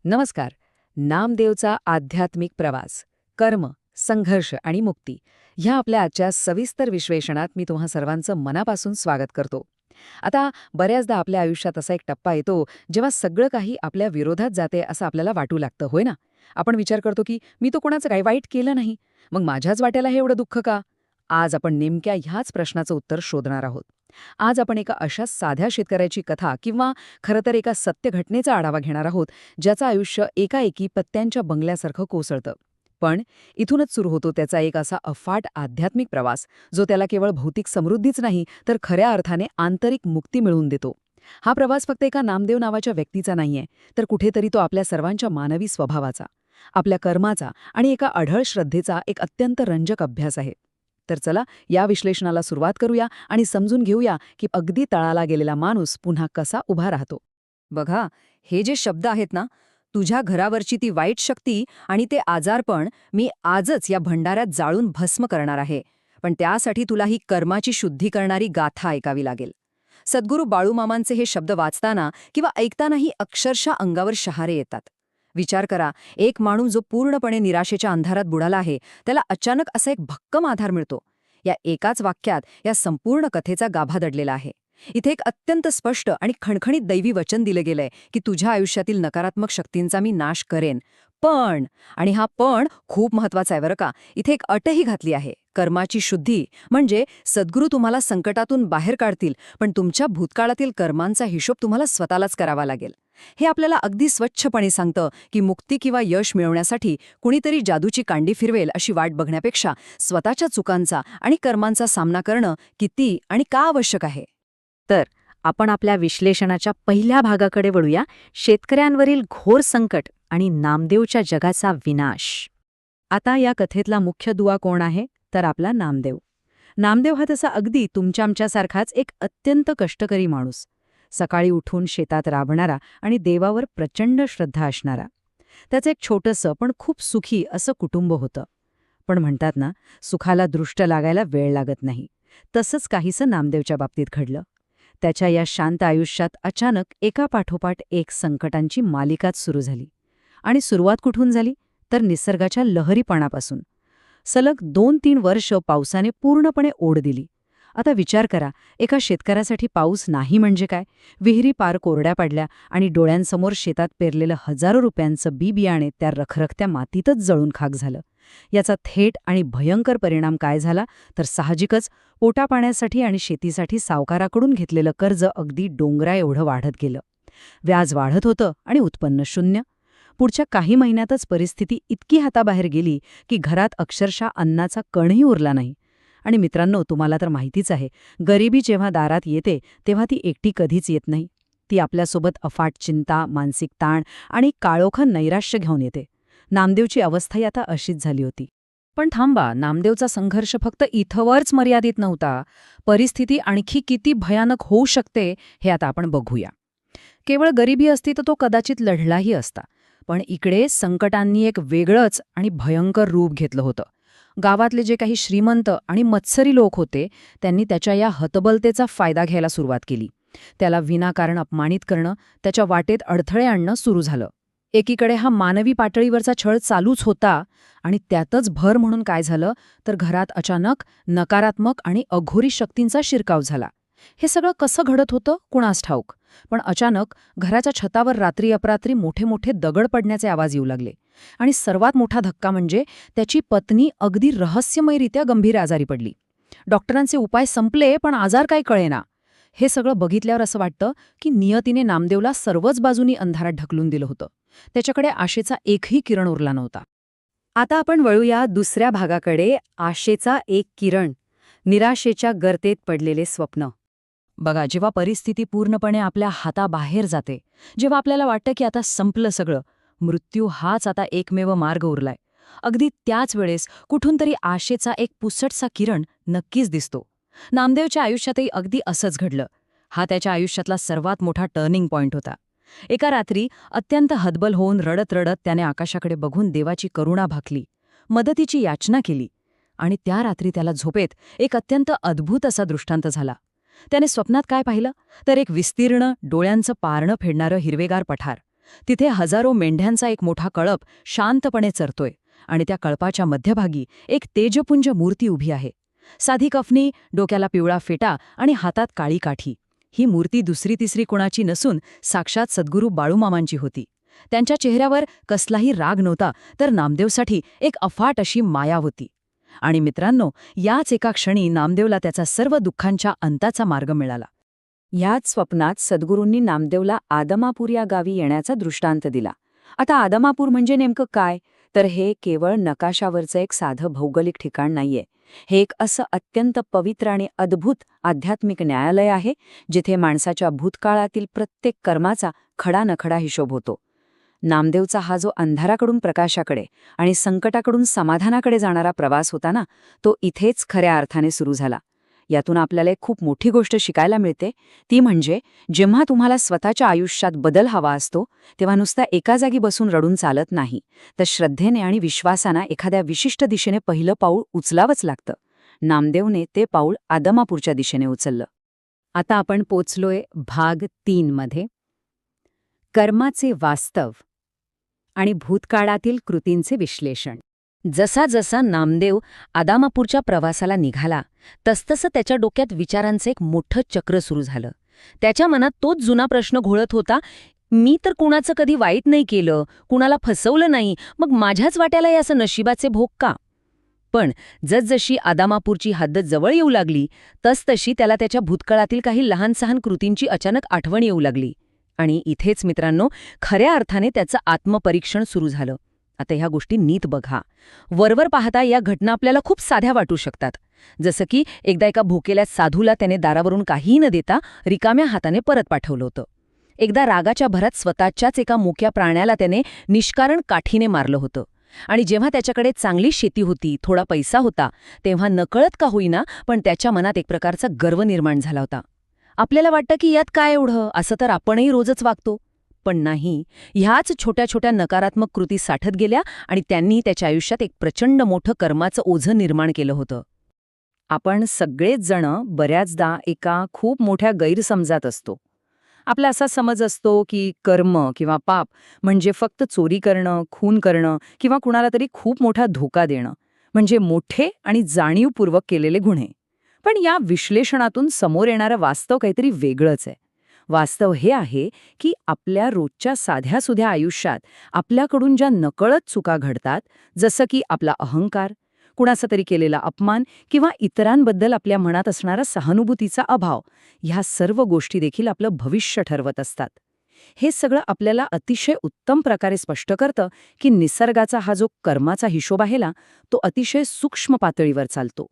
नमस्कार. नामदेवचा आध्यात्मिक प्रवास, कर्म, संघर्ष आणि मुक्ती ह्या आपल्या आजच्या सविस्तर विश्लेषणात मी तुम्हा सर्वांचं मनापासून स्वागत करतो. आता बऱ्याचदा आपल्या आयुष्यात असा एक टप्पा येतो जेव्हा सगळं काही आपल्या विरोधात जाते असं आपल्याला वाटू लागतं, होय ना? आपण विचार करतो की मी तो कोणाचं काही वाईट केलं नाही, मग माझ्याच वाट्याला हे एवढं दुःख का? आज आपण नेमक्या ह्याच प्रश्नाचं उत्तर शोधणार आहोत. आज आपण एका अशा साध्या शेतकऱ्याची कथा किंवा खरं तर एका सत्य घटनेचा आढावा घेणार आहोत, ज्याचं आयुष्य एकाएकी पत्त्यांच्या बंगल्यासारखं कोसळतं. पण इथूनच सुरू होतो त्याचा एक असा अफाट आध्यात्मिक प्रवास, जो त्याला केवळ भौतिक समृद्धीच नाही तर खऱ्या अर्थाने आंतरिक मुक्ती मिळवून देतो. हा प्रवास फक्त एका नामदेव नावाच्या व्यक्तीचा नाहीये, तर कुठेतरी तो आपल्या सर्वांच्या मानवी स्वभावाचा, आपल्या कर्माचा आणि एका अढळ श्रद्धेचा एक अत्यंत रंजक अभ्यास आहे. तर चला या विश्लेषणाला सुरुवात करूया आणि समजून घेऊया की अगदी तळाला गेलेला माणूस पुन्हा कसा उभा राहतो. बघा, हे जे शब्द आहेत ना, तुझ्या घरावरची ती वाईट शक्ती आणि ते आजारपण मी आजच या भंडाऱ्यात जाळून भस्म करणार आहे. पण त्यासाठी तुला ही कर्माची शुद्धी करणारी गाथा ऐकावी लागेल. सद्गुरू बाळूमामांचे हे शब्द वाचताना किंवा ऐकतानाही अक्षरशः अंगावर शहारे येतात. विचार करा, एक माणूस जो पूर्णपणे निराशेच्या अंधारात बुडाला आहे, त्याला अचानक असा एक भक्कम आधार मिळतो. या एकाच वाक्यात या संपूर्ण कथेचा गाभा दडलेला आहे. इथे एक अत्यंत स्पष्ट आणि खणखणीत दैवी वचन दिलं गेलंय की तुझ्या आयुष्यातील नकारात्मक शक्तींचा मी नाश करेन. पण, आणि हा पण खूप महत्वाचा आहे बरं का, इथे एक अटही घातली आहे, कर्माची शुद्धी. म्हणजे सद्गुरू तुम्हाला संकटातून बाहेर काढतील, पण तुमच्या भूतकाळातील कर्मांचा हिशोब तुम्हाला स्वतःलाच करावा लागेल. हे आपल्याला अगदी स्वच्छपणे सांगतं की मुक्ती किंवा यश मिळवण्यासाठी कुणीतरी जादूची कांडी फिरवेल अशी वाट बघण्यापेक्षा स्वतःच्या चुकांचा आणि कर्मांचा सामना करणं किती आणि का आवश्यक आहे. तर आपण आपल्या विश्लेषणाच्या पहिल्या भागाकडे वळूया, शेतकऱ्यांवरील घोर संकट आणि नामदेवच्या जगाचा विनाश. आता या कथेतला मुख्य दुवा कोण आहे? तर आपला नामदेव. नामदेव हा तसा अगदी तुमच्यासारखाच एक अत्यंत कष्टकरी माणूस. सकाळी उठून शेतात राबणारा आणि देवावर प्रचंड श्रद्धा असणारा. त्याचं एक छोटंसं पण खूप सुखी असं कुटुंब होतं. पण म्हणतात ना, सुखाला दृष्ट लागायला वेळ लागत नाही. तसंच काहीसं नामदेवच्या बाबतीत घडलं. त्याच्या या शांत आयुष्यात अचानक एकापाठोपाठ एक संकटांची मालिकाच सुरू झाली. आणि सुरुवात कुठून झाली? तर निसर्गाच्या लहरीपणापासून. सलग 2-3 वर्ष पावसाने पूर्णपणे ओढ दिली. आता विचार करा, एका शेतकऱ्यासाठी पाऊस नाही म्हणजे काय? विहिरी पार कोरड्या पडल्या आणि डोळ्यांसमोर शेतात पेरलेलं हजारो रुपयांचं बी बियाणे त्या रखरखत्या मातीतच जळून खाक झालं. याचा थेट आणि भयंकर परिणाम काय झाला? तर साहजिकच पोटापाण्यासाठी आणि शेतीसाठी सावकाराकडून घेतलेलं कर्ज अगदी डोंगरा एवढं वाढत गेलं. व्याज वाढत होतं आणि उत्पन्न शून्य. पुढच्या काही महिन्यातच परिस्थिती इतकी हाताबाहेर गेली की घरात अक्षरशः अन्नाचा कणही उरला नाही. आणि मित्रांनो, तुम्हाला तर माहितीच आहे, गरिबी जेव्हा दारात येते तेव्हा ती एकटी कधीच येत नाही. ती आपल्यासोबत अफाट चिंता, मानसिक ताण आणि काळोखं नैराश्य घेऊन येते. नामदेवची अवस्थाही आता अशीच झाली होती. पण थांबा, नामदेवचा संघर्ष फक्त इथंवरच मर्यादित नव्हता. परिस्थिती आणखी किती भयानक होऊ शकते हे आता आपण बघूया. केवळ गरिबी असती तर तो कदाचित लढलाही असता. पण इकडे संकटांनी एक वेगळंच आणि भयंकर रूप घेतलं होतं. गावातले जे काही श्रीमंत आणि मत्सरी लोक होते, त्यांनी त्याच्या या हतबलतेचा फायदा घ्यायला सुरुवात केली. त्याला विनाकारण अपमानित करणं, त्याच्या वाटेत अडथळे आणणं सुरू झालं. एकीकडे हा मानवी पातळीवरचा छळ चालूच होता आणि त्यातच भर म्हणून काय झालं तर घरात अचानक नकारात्मक आणि अघोरी शक्तींचा शिरकाव झाला. हे सगळं कसं घडत होतं कुणास ठाऊक, पण अचानक घराच्या छतावर रात्री अपरात्री मोठे मोठे दगड पडण्याचे आवाज येऊ लागले. आणि सर्वात मोठा धक्का म्हणजे त्याची पत्नी अगदी रहस्यमयरित्या गंभीर आजारी पडली. डॉक्टरांचे उपाय संपले पण आजार काय कळेना. हे सगळं बघितल्यावर असं वाटतं की नियतीने नामदेवला सर्वच बाजूनी अंधारात ढकलून दिलं होतं. त्याच्याकडे आशेचा एकही किरण उरला नव्हता. आता आपण वळूया दुसऱ्या भागाकडे, आशेचा एक किरण, निराशेच्या गर्तेत पडलेले स्वप्न. बघा, जेव्हा परिस्थिती पूर्णपणे आपल्या हाताबाहेर जाते, जेव्हा आपल्याला वाटतं की आता संपलं सगळं, मृत्यू हाच आता एकमेव मार्ग उरलाय, अगदी त्याच वेळेस कुठून तरी आशेचा एक पुसटसा किरण नक्कीच दिसतो. नामदेवच्या आयुष्यातही अगदी असंच घडलं. हा त्याच्या आयुष्यातला सर्वात मोठा टर्निंग पॉइंट होता. एका रात्री अत्यंत हतबल होऊन रडत रडत त्याने आकाशाकडे बघून देवाची करुणा भाकली, मदतीची याचना केली. आणि त्या रात्री त्याला झोपेत एक अत्यंत अद्भुत असा दृष्टांत झाला. त्याने स्वप्नात काय पाहिलं तर एक विस्तीर्ण, डोळ्यांचं पारणं फेडणारं हिरवेगार पठार, तिथे हजारो मेंढ्यांचा एक मोठा कळप शांतपणे चरतोय आणि त्या कळपाच्या मध्यभागी एक तेजपुंज मूर्ती उभी आहे. साधी कफनी, डोक्याला पिवळा फेटा आणि हातात काळी काठी. ही मूर्ती दुसरी तिसरी कुणाची नसून साक्षात सद्गुरू बाळूमामांची होती. त्यांच्या चेहऱ्यावर कसलाही राग नव्हता, तर नामदेवसाठी एक अफाट अशी माया होती. आणि मित्रांनो, याच एका क्षणी नामदेवला त्याचा सर्व दुःखांच्या अंताचा मार्ग मिळाला. ह्याच स्वप्नात सद्गुरूंनी नामदेवला आदमापूर या गावी येण्याचा दृष्टांत दिला. आता आदमापूर म्हणजे नेमकं काय? तर हे केवळ नकाशावरचं एक साधं भौगोलिक ठिकाण नाहीये. हे एक असं अत्यंत पवित्र आणि अद्भुत आध्यात्मिक न्यायालय आहे, जिथे माणसाच्या भूतकाळातील प्रत्येक कर्माचा खडानखडा हिशोब होतो. नामदेवचा हा जो अंधाराकडून प्रकाशाकडे आणि संकटाकडून समाधानाकडे जाणारा प्रवास होता ना, तो इथेच खऱ्या अर्थाने सुरू झाला. यातून आपल्याला एक खूप मोठी गोष्ट शिकायला मिळते, ती म्हणजे जेव्हा तुम्हाला स्वतःच्या आयुष्यात बदल हवा असतो, तेव्हा नुसता एका जागी बसून रडून चालत नाही, तर श्रद्धेने आणि विश्वासाने एखाद्या विशिष्ट दिशेने पहिलं पाऊल उचलावंच लागतं. नामदेवने ते पाऊल आदमापूरच्या दिशेने उचललं. आता आपण पोचलोय भाग 3 मध्ये. कर्माचे वास्तव आणि भूतकाळातील कृतींचे विश्लेषण. जसा जसा नामदेव आदामापूरच्या प्रवासाला निघाला, तसतसं त्याच्या डोक्यात विचारांचं एक मोठं चक्र सुरू झालं. त्याच्या मनात तोच जुना प्रश्न घोळत होता, मी तर कुणाचं कधी वाईट नाही केलं, कुणाला फसवलं नाही, मग माझ्याच वाट्याला हे असं नशिबाचे भोग का? पण जसजशी आदामापूरची हद्द जवळ येऊ लागली, तसतशी त्याला त्याच्या भूतकाळातील काही लहान सहान कृतींची अचानक आठवण येऊ लागली. आणि इथेच मित्रांनो, खऱ्या अर्थाने त्याचं आत्मपरीक्षण सुरू झालं. आता ह्या गोष्टी नीट बघा. वरवर पाहता या घटना आपल्याला खूप साध्या वाटू शकतात. जसं की एकदा एका भुकेल्या साधूला त्याने दारावरून काहीही न देता रिकाम्या हाताने परत पाठवलं होतं. एकदा रागाच्या भरात स्वतःच्याच एका मुक्या प्राण्याला त्याने निष्कारण काठीने मारलं होतं. आणि जेव्हा त्याच्याकडे चांगली शेती होती, थोडा पैसा होता, तेव्हा नकळत का होईना पण त्याच्या मनात एक प्रकारचा गर्व निर्माण झाला होता. आपल्याला वाटतं की यात काय एवढं, असं तर आपणही रोजच वागतो. पण नाही, ह्याच छोट्या छोट्या नकारात्मक कृती साठत गेल्या आणि त्यांनी त्याच्या आयुष्यात एक प्रचंड मोठं कर्माचं ओझं निर्माण केलं होतं. आपण सगळेच जण बऱ्याचदा एका खूप मोठ्या गैरसमजात असतो. आपला असा समज असतो की कर्म किंवा पाप म्हणजे फक्त चोरी करणं, खून करणं किंवा कुणाला तरी खूप मोठा धोका देणं, म्हणजे मोठे आणि जाणीवपूर्वक केलेले गुन्हे. पण या विश्लेषणातून समोर येणारं वास्तव काहीतरी वेगळंच आहे. वास्तव हे आहे की आपल्या रोजच्या साध्यासुध्या आयुष्यात आपल्याकडून ज्या नकळत चुका घडतात, जसं की आपला अहंकार, कुणाचा तरी केलेला अपमान किंवा इतरांबद्दल आपल्या मनात असणारा सहानुभूतीचा अभाव, ह्या सर्व गोष्टी देखील आपलं भविष्य ठरवत असतात. हे सगळं आपल्याला अतिशय उत्तम प्रकारे स्पष्ट करतं की निसर्गाचा हा जो कर्माचा हिशोब आहे ना, तो अतिशय सूक्ष्म पातळीवर चालतो.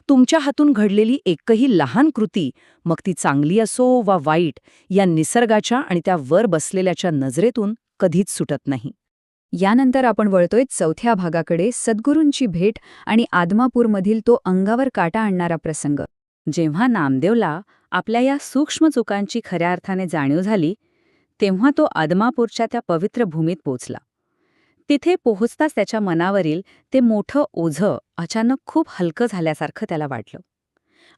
तुमच्या हातून घडलेली एकही लहान कृती, मग ती चांगली असो वा वाईट, या निसर्गाच्या आणि त्या वर बसलेल्याच्या नजरेतून कधीच सुटत नाही. यानंतर आपण वळतोय चौथ्या भागाकडे, सद्गुरूंची भेट आणि आदमापूरमधील तो अंगावर काटा आणणारा प्रसंग. जेव्हा नामदेवला आपल्या या सूक्ष्म चुकांची खऱ्या अर्थाने जाणीव झाली, तेव्हा तो आदमापूरच्या त्या पवित्र भूमीत पोचला. तिथे पोहोचताच त्याच्या मनावरील ते मोठं ओझं अचानक खूप हलकं झाल्यासारखं त्याला वाटलं.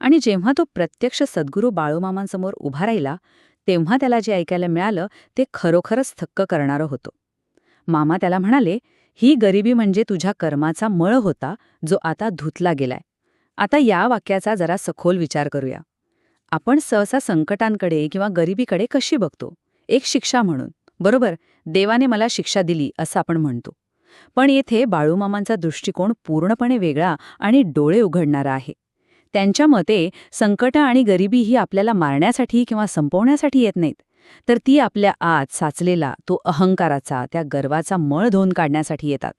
आणि जेव्हा तो प्रत्यक्ष सद्गुरू बाळूमामांसमोर उभा राहिला, तेव्हा त्याला जे ऐकायला मिळालं ते खरोखरच थक्क करणारं होतं. मामा त्याला म्हणाले, ही गरिबी म्हणजे तुझ्या कर्माचा मळ होता, जो आता धुतला गेलाय. आता या वाक्याचा जरा सखोल विचार करूया. आपण सहसा संकटांकडे किंवा गरिबीकडे कशी बघतो? एक शिक्षा म्हणून, बरोबर, देवाने मला शिक्षा दिली असं आपण म्हणतो. पण येथे बाळूमामांचा दृष्टिकोन पूर्णपणे वेगळा आणि डोळे उघडणारा आहे. त्यांच्या मते संकट आणि गरिबी ही आपल्याला मारण्यासाठी किंवा संपवण्यासाठी येत नाहीत, तर ती आपल्या आत साचलेला तो अहंकाराचा, त्या गर्वाचा मळ धुवून काढण्यासाठी येतात.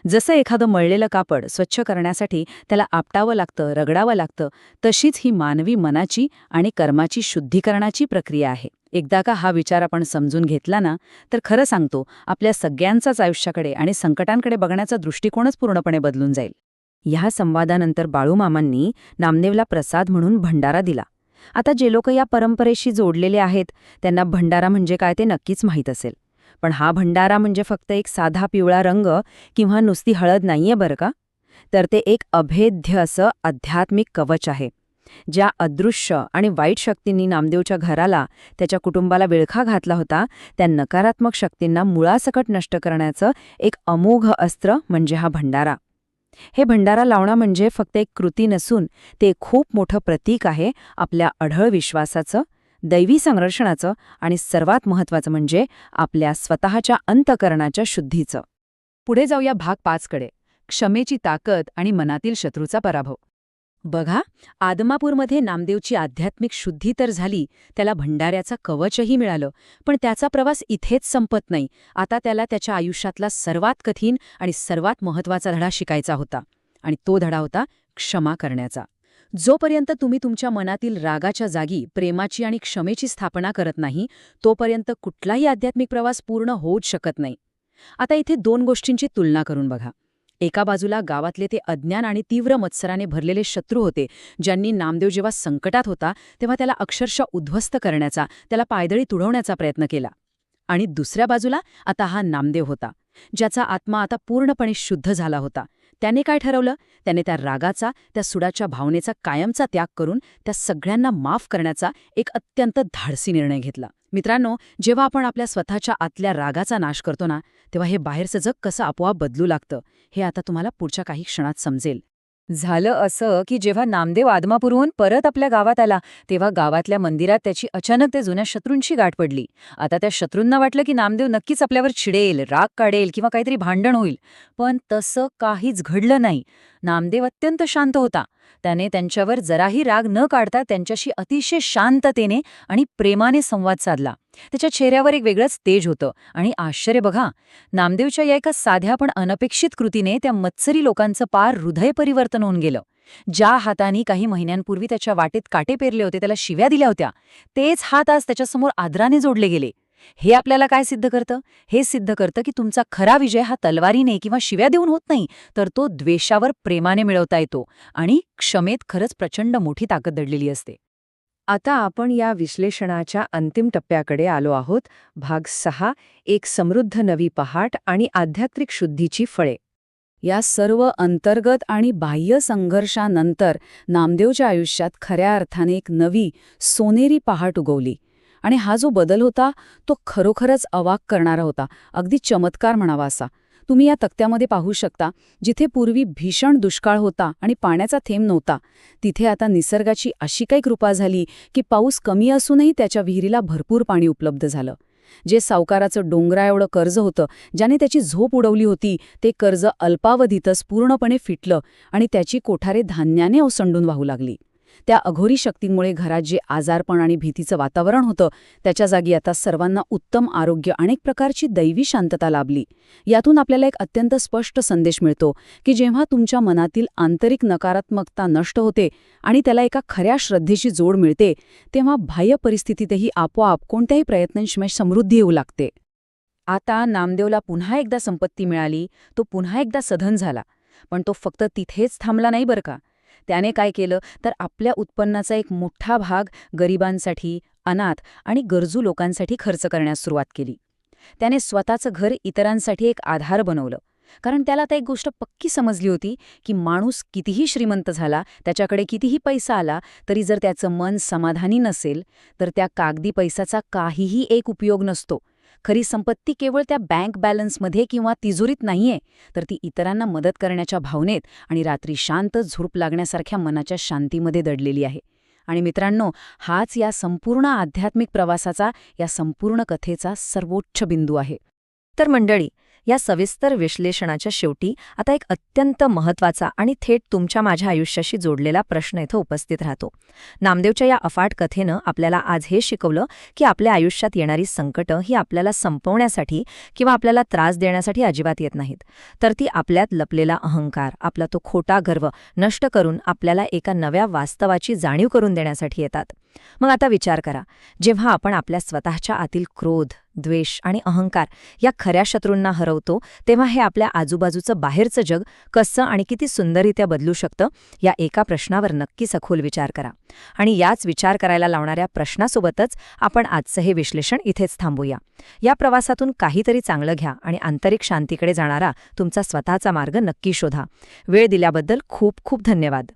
जसं एखादं मळलेलं कापड स्वच्छ करण्यासाठी त्याला आपटावं लागतं, रगडावं लागतं, तशीच ही मानवी मनाची आणि कर्माची शुद्धीकरणाची प्रक्रिया आहे. एकदा का हा विचार आपण समजून घेतला ना, तर खरं सांगतो, आपल्या सगळ्यांचाच आयुष्याकडे आणि संकटांकडे बघण्याचा दृष्टिकोनच पूर्णपणे बदलून जाईल. ह्या संवादानंतर बाळूमामांनी नामदेवला प्रसाद म्हणून भंडारा दिला. आता जे लोक या परंपरेशी जोडलेले आहेत, त्यांना भंडारा म्हणजे काय ते नक्कीच माहीत असेल. पण हा भंडारा म्हणजे फक्त एक साधा पिवळा रंग किंवा नुसती हळद नाहीये बरं का, तर ते एक अभेद्य असं आध्यात्मिक कवच आहे. ज्या अदृश्य आणि वाईट शक्तींनी नामदेवच्या घराला, त्याच्या कुटुंबाला विळखा घातला होता, त्या नकारात्मक शक्तींना मुळासकट नष्ट करण्याचं एक अमोघ अस्त्र म्हणजे हा भंडारा. हे भंडारा लावणं म्हणजे फक्त एक कृती नसून ते खूप मोठं प्रतीक आहे आपल्या अढळ विश्वासाचं, दैवी संरक्षणाचं आणि सर्वात महत्त्वाचं म्हणजे आपल्या स्वतःच्या अंतःकरणाच्या शुद्धीचं. पुढे जाऊया भाग 5 कडे, क्षमेची ताकद आणि मनातील शत्रूचा पराभव. बघा, आदमापूरमध्ये नामदेवची आध्यात्मिक शुद्धी तर झाली, त्याला भंडाऱ्याचं कवचही मिळालं, पण त्याचा प्रवास इथेच संपत नाही. आता त्याला त्याच्या आयुष्यातला सर्वात कठीण आणि सर्वात महत्त्वाचा धडा शिकायचा होता, आणि तो धडा होता क्षमा करण्याचा. जोपर्यंत तुम्ही तुमच्या मनातील रागाच्या जागी प्रेमाची आणि क्षमेची स्थापना करत नाही, तोपर्यंत कुठलाही आध्यात्मिक प्रवास पूर्ण होऊच शकत नाही. आता इथे 2 गोष्टींची तुलना करून बघा. एका बाजूला गावातले ते अज्ञान आणि तीव्र मत्सराने भरलेले शत्रू होते, ज्यांनी नामदेव जेव्हा संकटात होता तेव्हा त्याला अक्षरशः उद्ध्वस्त करण्याचा, त्याला पायदळी तुडवण्याचा प्रयत्न केला. आणि दुसऱ्या बाजूला आता हा नामदेव होता, ज्याचा आत्मा आता पूर्णपणे शुद्ध झाला होता. त्याने काय ठरवलं? त्याने त्या रागाचा, त्या सुडाच्या भावनेचा कायमचा त्याग करून त्या सगळ्यांना माफ करण्याचा एक अत्यंत धाडसी निर्णय घेतला. मित्रांनो, जेव्हा आपण आपल्या स्वतःच्या आतल्या रागाचा नाश करतो ना, तेव्हा हे बाहेरचं जग कसं आपोआप बदलू लागतं, हे आता तुम्हाला पुढच्या काही क्षणात समजेल. झालं असं की जेव्हा नामदेव आदमापूरहून परत आपल्या गावात आला, तेव्हा गावातल्या मंदिरात त्याची अचानक त्या जुन्या शत्रूंशी गाठ पडली. आता त्या शत्रूंना वाटलं की नामदेव नक्कीच आपल्यावर चिडेल, राग काढेल किंवा काहीतरी भांडण होईल. पण तसं काहीच घडलं नाही. नामदेव अत्यंत शांत होता. त्याने त्यांच्यावर जराही राग न काढता त्यांच्याशी अतिशय शांततेने आणि प्रेमाने संवाद साधला. त्याच्या चेहऱ्यावर एक वेगळंच तेज होतं. आणि आश्चर्य बघा, नामदेवच्या या एका साध्या पण अनपेक्षित कृतीने त्या मत्सरी लोकांचं पार हृदय परिवर्तन होऊन गेलं. ज्या हातांनी काही महिन्यांपूर्वी त्याच्या वाटेत काटे पेरले होते, त्याला शिव्या दिल्या होत्या, तेच हात आज त्याच्यासमोर आदराने जोडले गेले. हे आपल्याला काय सिद्ध करतं? हे सिद्ध करतं की तुमचा खरा विजय हा तलवारीने किंवा शिव्या देऊन होत नाही, तर तो द्वेषावर प्रेमाने मिळवता येतो. आणि क्षमेत खरंच प्रचंड मोठी ताकद दडलेली असते. आता आपण या विश्लेषणाच्या अंतिम टप्प्याकडे आलो आहोत. भाग 6, एक समृद्ध नवी पहाट आणि आध्यात्मिक शुद्धीची फळे. या सर्व अंतर्गत आणि बाह्य संघर्षानंतर नामदेवच्या आयुष्यात खऱ्या अर्थाने एक नवी, सोनेरी पहाट उगवली. आणि हा जो बदल होता, तो खरोखरच अवाक करणारा होता, अगदी चमत्कार म्हणावा असा. तुम्ही या तक्त्यामध्ये पाहू शकता, जिथे पूर्वी भीषण दुष्काळ होता आणि पाण्याचा थेंब नव्हता, तिथे आता निसर्गाची अशी काही कृपा झाली की पाऊस कमी असूनही त्याच्या विहिरीला भरपूर पाणी उपलब्ध झालं. जे सावकाराचं डोंगरा एवढं कर्ज होतं, ज्याने त्याची झोप उडवली होती, ते कर्ज अल्पावधीतच पूर्णपणे फिटलं आणि त्याची कोठारे धान्याने ओसंडून वाहू लागली. त्या अघोरी शक्तींमुळे घरात जे आजारपण आणि भीतीचं वातावरण होतं, त्याच्या जागी आता सर्वांना उत्तम आरोग्य आणि एक प्रकारची दैवी शांतता लाभली. यातून आपल्याला एक अत्यंत स्पष्ट संदेश मिळतो की जेव्हा तुमच्या मनातील आंतरिक नकारात्मकता नष्ट होते आणि त्याला एका खऱ्या श्रद्धेची जोड मिळते, तेव्हा बाह्य परिस्थितीतही आपोआप कोणत्याही प्रयत्नांशिवाय समृद्धी येऊ लागते. आता नामदेवला पुन्हा एकदा संपत्ती मिळाली, तो पुन्हा एकदा सधन झाला. पण तो फक्त तिथेच थांबला नाही बरं का. त्याने काय केलं तर आपल्या उत्पन्नाचा एक मोठा भाग गरिबांसाठी, अनाथ आणि गरजू लोकांसाठी खर्च करण्यास सुरुवात केली. त्याने स्वतःचं घर इतरांसाठी एक आधार बनवलं. कारण त्याला आता एक गोष्ट पक्की समजली होती की माणूस कितीही श्रीमंत झाला, त्याच्याकडे कितीही पैसा आला, तरी जर त्याचं मन समाधानी नसेल तर त्या कागदी पैशाचा काहीही एक उपयोग नसतो. खरी संपत्ती केवळ त्या बँक बॅलन्समध्ये किंवा तिजोरीत नाहीये, तर ती इतरांना मदत करण्याच्या भावनेत आणि रात्री शांत झोप लागण्यासारख्या मनाच्या शांतीमध्ये दडलेली आहे. आणि मित्रांनो, हाच या संपूर्ण आध्यात्मिक प्रवासाचा, या संपूर्ण कथेचा सर्वोच्च बिंदू आहे. तर मंडळी, या सविस्तर विश्लेषणाच्या शेवटी आता एक अत्यंत महत्त्वाचा आणि थेट तुमच्या माझ्या आयुष्याशी जोडलेला प्रश्न इथं उपस्थित राहतो. नामदेवच्या या अफाट कथेनं आपल्याला आज हे शिकवलं की आपल्या आयुष्यात येणारी संकटं ही आपल्याला संपवण्यासाठी किंवा आपल्याला त्रास देण्यासाठी अजिबात येत नाहीत, तर ती आपल्यात लपलेला अहंकार, आपला तो खोटा गर्व नष्ट करून आपल्याला एका नव्या वास्तवाची जाणीव करून देण्यासाठी येतात. मग आता विचार करा, जेव्हा आपण आपल्या स्वतःच्या आतील क्रोध, द्वेष आणि अहंकार या खऱ्या शत्रूंना हरवतो, तेव्हा हे आपल्या आजूबाजूचं बाहेरचं जग कसं आणि किती सुंदररित्या बदलू शकतं, या एका प्रश्नावर नक्की सखोल विचार करा. आणि याच विचार करायला लावणाऱ्या प्रश्नासोबतच आपण आजचं हे विश्लेषण इथेच थांबूया. या प्रवासातून काहीतरी चांगलं घ्या आणि आंतरिक शांतीकडे जाणारा तुमचा स्वतःचा मार्ग नक्की शोधा. वेळ दिल्याबद्दल खूप खूप धन्यवाद.